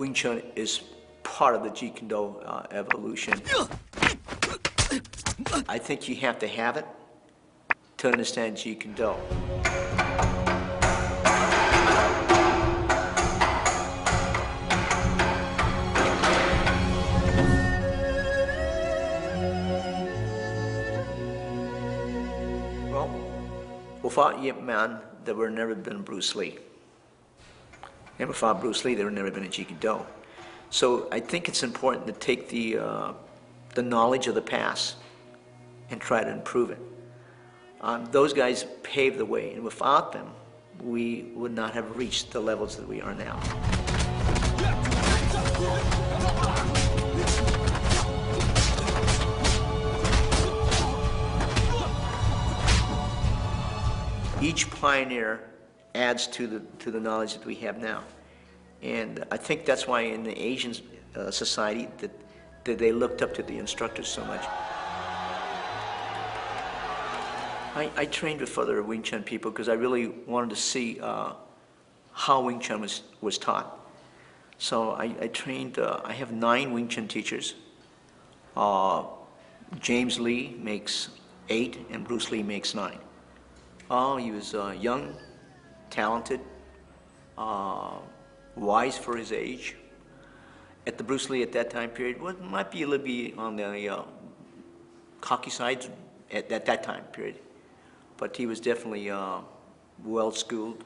Wing Chun is part of the Jeet Kune Do evolution. I think you have to have it to understand Jeet Kune Do. Well, without Yip Man, there would never been Bruce Lee. And without Bruce Lee, there would never been a Jeet Kune Do. So I think it's important to take the knowledge of the past and try to improve it. Those guys paved the way, and without them, we would not have reached the levels that we are now. Each pioneer adds to the knowledge that we have now. And I think that's why in the Asian society that they looked up to the instructors so much. I trained with other Wing Chun people because I really wanted to see how Wing Chun was taught. So I trained, I have 9 Wing Chun teachers. James Lee makes 8 and Bruce Lee makes 9. Oh, he was young, talented, wise for his age. At the Bruce Lee at that time period, well, might be a little bit on the cocky side at that time period. But he was definitely well-schooled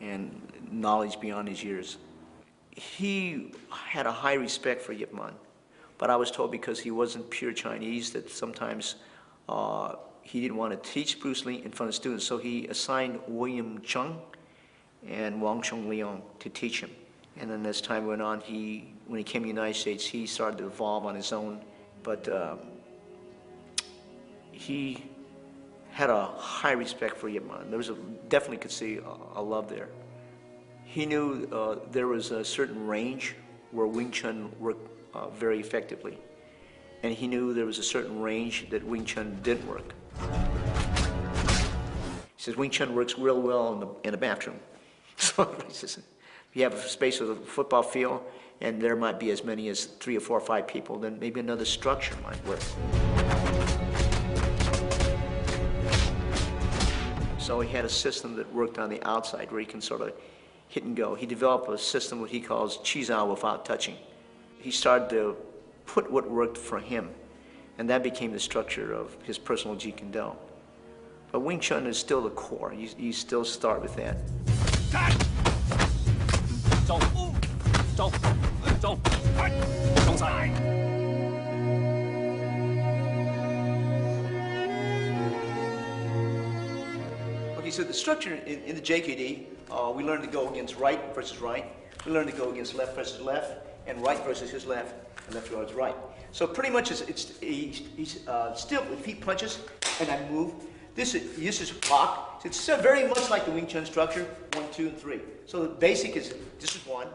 and knowledge beyond his years. He had a high respect for Yip Man, but I was told because he wasn't pure Chinese that sometimes he didn't want to teach Bruce Lee in front of students, so he assigned William Chung and Wang Chung Leong to teach him. And then as time went on, when he came to the United States, he started to evolve on his own. But he had a high respect for Yip Man. There was definitely could see a love there. He knew there was a certain range where Wing Chun worked very effectively. And he knew there was a certain range that Wing Chun didn't work. He says Wing Chun works real well in the bathroom. So he says, if you have a space with a football field and there might be as many as 3 or 4 or 5 people, then maybe another structure might work. So he had a system that worked on the outside where he can sort of hit and go. He developed a system what he calls Qizao without touching. He started to put what worked for him, and that became the structure of his personal Jeet Kune Do. But Wing Chun is still the core. You still start with that. Okay, so the structure in the JKD, we learn to go against right versus right. We learn to go against left versus left, and right versus his left, and left versus right. So pretty much he's still, if he punches and I move, this is block. It's very much like the Wing Chun structure, 1, 2, and 3. So the basic is, this is 1.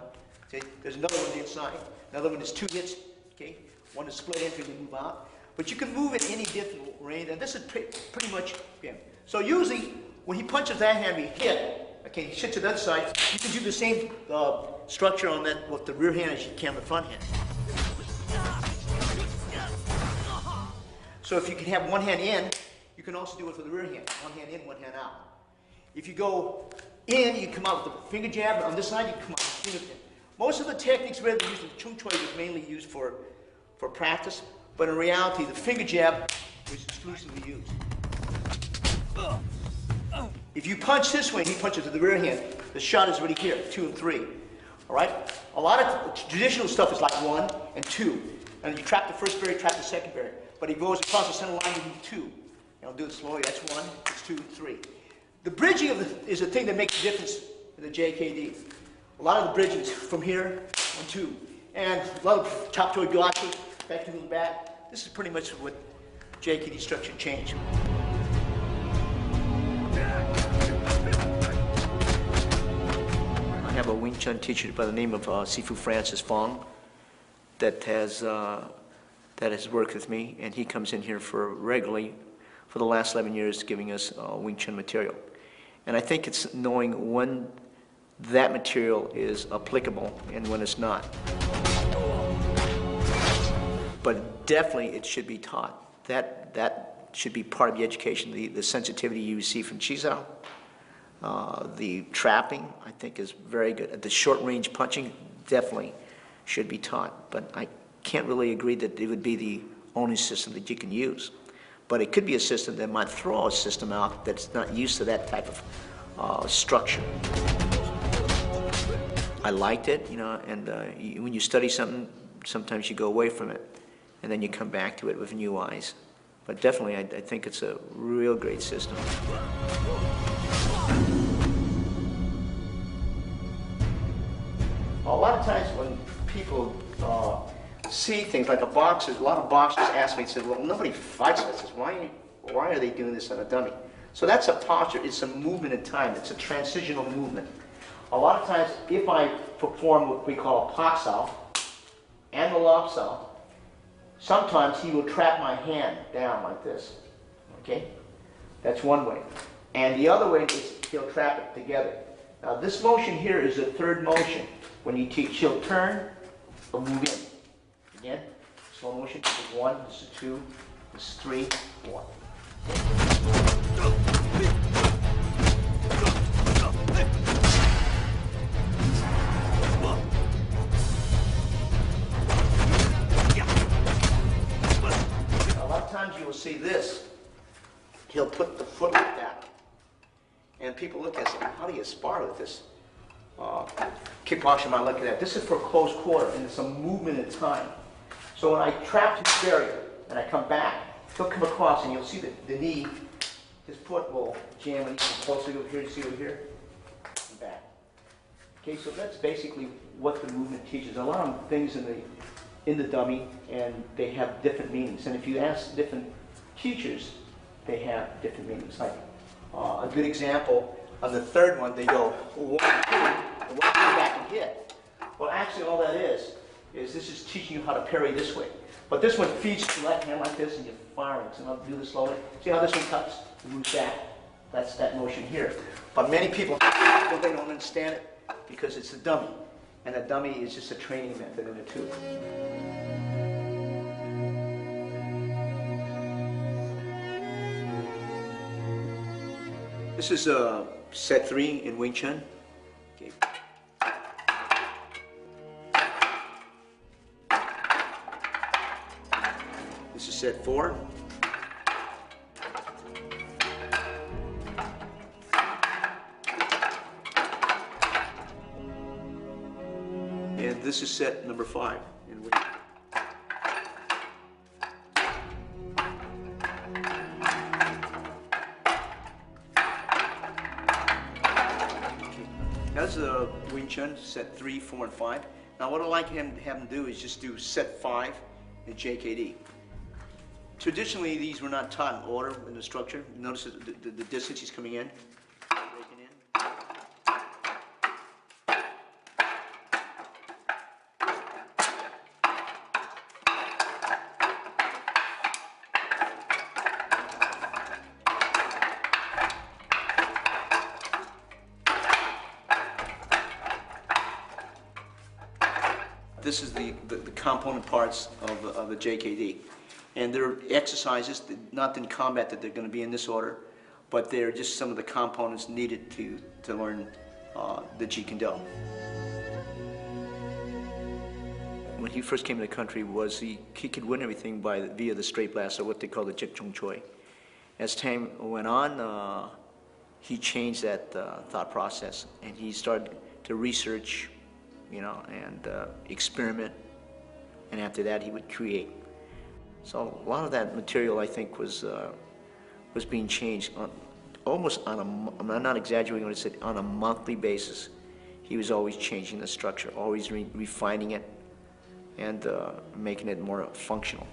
See, there's another one on the inside. Another one is 2 hits, okay? One is split entry and move out. But you can move in any different range, and this is pretty much him. So usually, when he punches that hand, we hit. Okay, he shifts to the other side. You can do the same structure on that with the rear hand as you can the front hand. So if you can have one hand in, you can also do it for the rear hand. One hand in, one hand out. If you go in, you come out with the finger jab. On this side, you come out with the finger jab. Most of the techniques we're using, Chung Choi was mainly used for practice, but in reality, the finger jab was exclusively used. If you punch this way, he punches with the rear hand, the shot is already here, 2 and 3. All right? A lot of traditional stuff is like 1 and 2. And you trap the first barrier, trap the second barrier. But he goes across the center line, you do 2. And I'll do it slowly. That's 1, it's 2, 3. The bridging is the thing that makes the difference in the JKD. A lot of the bridging is from here, 1, 2. And a lot of chop toe gyachi, back to the back. This is pretty much what JKD structure changed. I have a Wing Chun teacher by the name of Sifu Francis Fong that has worked with me, and he comes in here regularly for the last 11 years giving us Wing Chun material. And I think it's knowing when that material is applicable and when it's not. But definitely it should be taught. That should be part of the education. The sensitivity you receive from Chizao, the trapping, I think is very good. The short-range punching definitely should be taught, but I can't really agree that it would be the only system that you can use. But it could be a system that might throw a system out that's not used to that type of structure. I liked it, you know, and when you study something, sometimes you go away from it, and then you come back to it with new eyes. But definitely, I think it's a real great system. A lot of times when people see things like a lot of boxers ask me, say, well, nobody fights this. Why are they doing this on a dummy? So that's a posture. It's a movement in time. It's a transitional movement. A lot of times, if I perform what we call a pak sao and the lop sao, sometimes he will trap my hand down like this. Okay? That's one way. And the other way is he'll trap it together. Now this motion here is the third motion. When you teach, he'll turn or move in. Again, slow motion. This is 1, this is 2, this is 3, 4. A lot of times you will see this. He'll put the foot like that. And people look at it and say, how do you spar with this? Kickboxing might look at that. This is for close quarter, and it's a movement in time. So when I trap his barrier and I come back, he'll come across, and you'll see the knee, his foot will jam, and he's closer over here. You see over here, and back. Okay, so that's basically what the movement teaches. A lot of things in the dummy, and they have different meanings. And if you ask different teachers, they have different meanings. Like a good example. On the third one, they go 1, 2, and 1, 2 back and hit. Well, actually, all that is this is teaching you how to parry this way. But this one feeds your left hand like this, and you're firing. So I'll do this slowly. See how this one cuts? It moves back. That's that motion here. But many people, they don't understand it because it's a dummy, and a dummy is just a training method in it too. This is set 3 in Wing Chun. Okay. This is set 4. And this is set number 5 in Wing Chun. That's a Wing Chun, set 3, 4, and 5. Now what I'd like to have him do is just do set 5 in JKD. Traditionally, these were not taught in order in the structure. Notice the distance he's coming in, breaking in. This is the component parts of the JKD. And they're exercises, not in combat that they're going to be in this order, but they're just some of the components needed to learn the Jeet Kune Do. When he first came to the country, he could win everything via the straight blast, or what they call the Jik Chung Choi. As time went on, he changed that thought process, and he started to research, you know, and experiment, and after that he would create. So a lot of that material, I think, was being changed almost on I'm not exaggerating when I said on a monthly basis. He was always changing the structure, always refining it, and making it more functional.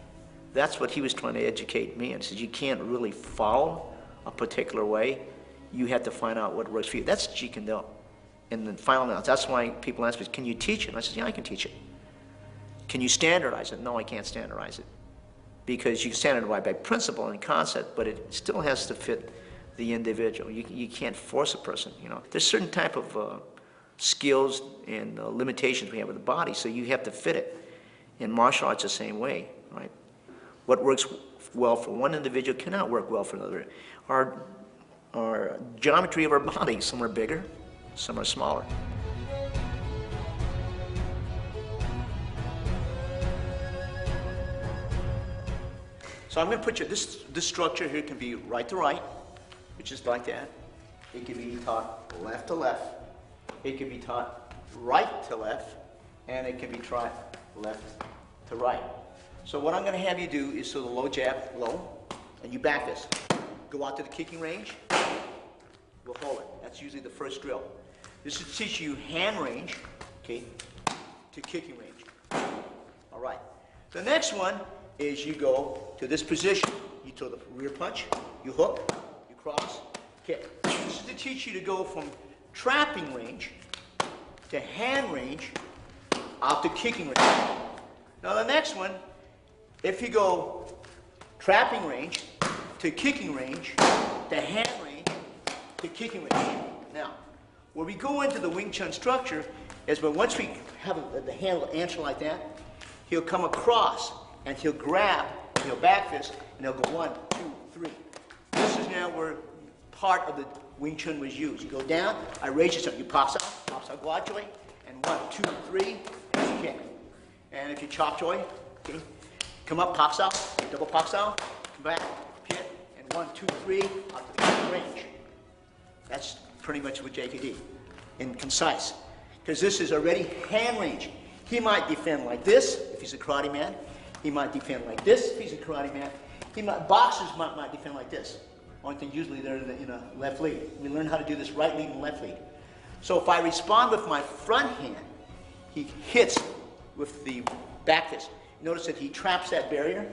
That's what he was trying to educate me. And said, you can't really follow a particular way. You have to find out what works for you. That's Jeet Kune Do. And the final analysis. That's why people ask me, can you teach it? And I said, yeah, I can teach it. Can you standardize it? No, I can't standardize it. Because you can standardize by principle and concept, but it still has to fit the individual. You can't force a person, you know. There's certain type of skills and limitations we have with the body, so you have to fit it. In martial arts, the same way, right? What works well for one individual cannot work well for another. Our geometry of our body, some are bigger, some are smaller. So I'm going to put you, this structure here can be right to right, which is like that. It can be taught left to left. It can be taught right to left, and it can be taught left to right. So what I'm going to have you do is, so the low jab, low, and you back this. Go out to the kicking range, we'll hold it. That's usually the first drill. This will teach you hand range, okay, to kicking range. All right. The next one is you go to this position. You throw the rear punch, you hook, you cross, kick. This is to teach you to go from trapping range to hand range out to kicking range. Now the next one, if you go trapping range to kicking range to hand range to kicking range. Now, where we go into the Wing Chun structure is when once we have the handle answer like that, he'll come across and he'll grab, he'll back fist, and he'll go 1, 2, 3. This is now where part of the Wing Chun was used. You go down, I raise yourself, you pops out guachoy, and 1, 2, 3, and you kick. And if you chop joy, okay, come up, pops out, double pops out, come back, hit, and 1, 2, 3, out to the range. That's pretty much what JKD, and concise. Because this is already hand range. He might defend like this, if he's a karate man. He might defend like this, if he's a karate man. Boxers might defend like this. Only thing, usually they're in a left lead. We learn how to do this right lead and left lead. So if I respond with my front hand, he hits with the back fist. Notice that he traps that barrier,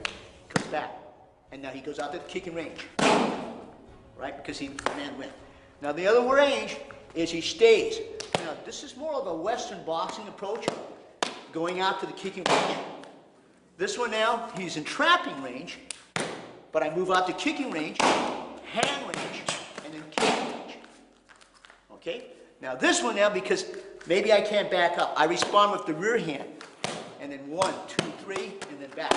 comes back, and now he goes out to the kicking range, right? Because he man win. Now the other range is he stays. Now this is more of a Western boxing approach, going out to the kicking range. This one now, he's in trapping range, but I move out to kicking range, hand range, and then kicking range. Okay? Now this one now, because maybe I can't back up, I respond with the rear hand, and then 1, 2, 3, and then back.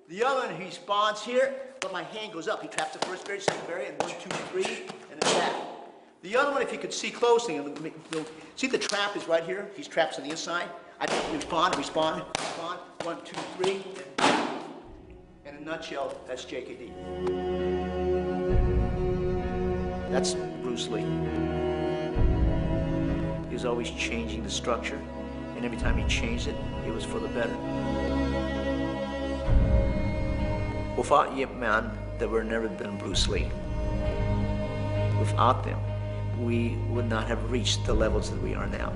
The other one, he responds here, but my hand goes up. He traps the first barrier, second barrier, and 1, 2, 3, and then back. The other one, if you could see closely, see the trap is right here. He's traps on the inside. I respond, 1, 2, 3, and in a nutshell, that's JKD. That's Bruce Lee. He was always changing the structure, and every time he changed it, it was for the better. Without Yip Man, there would never been Bruce Lee. Without them, we would not have reached the levels that we are now.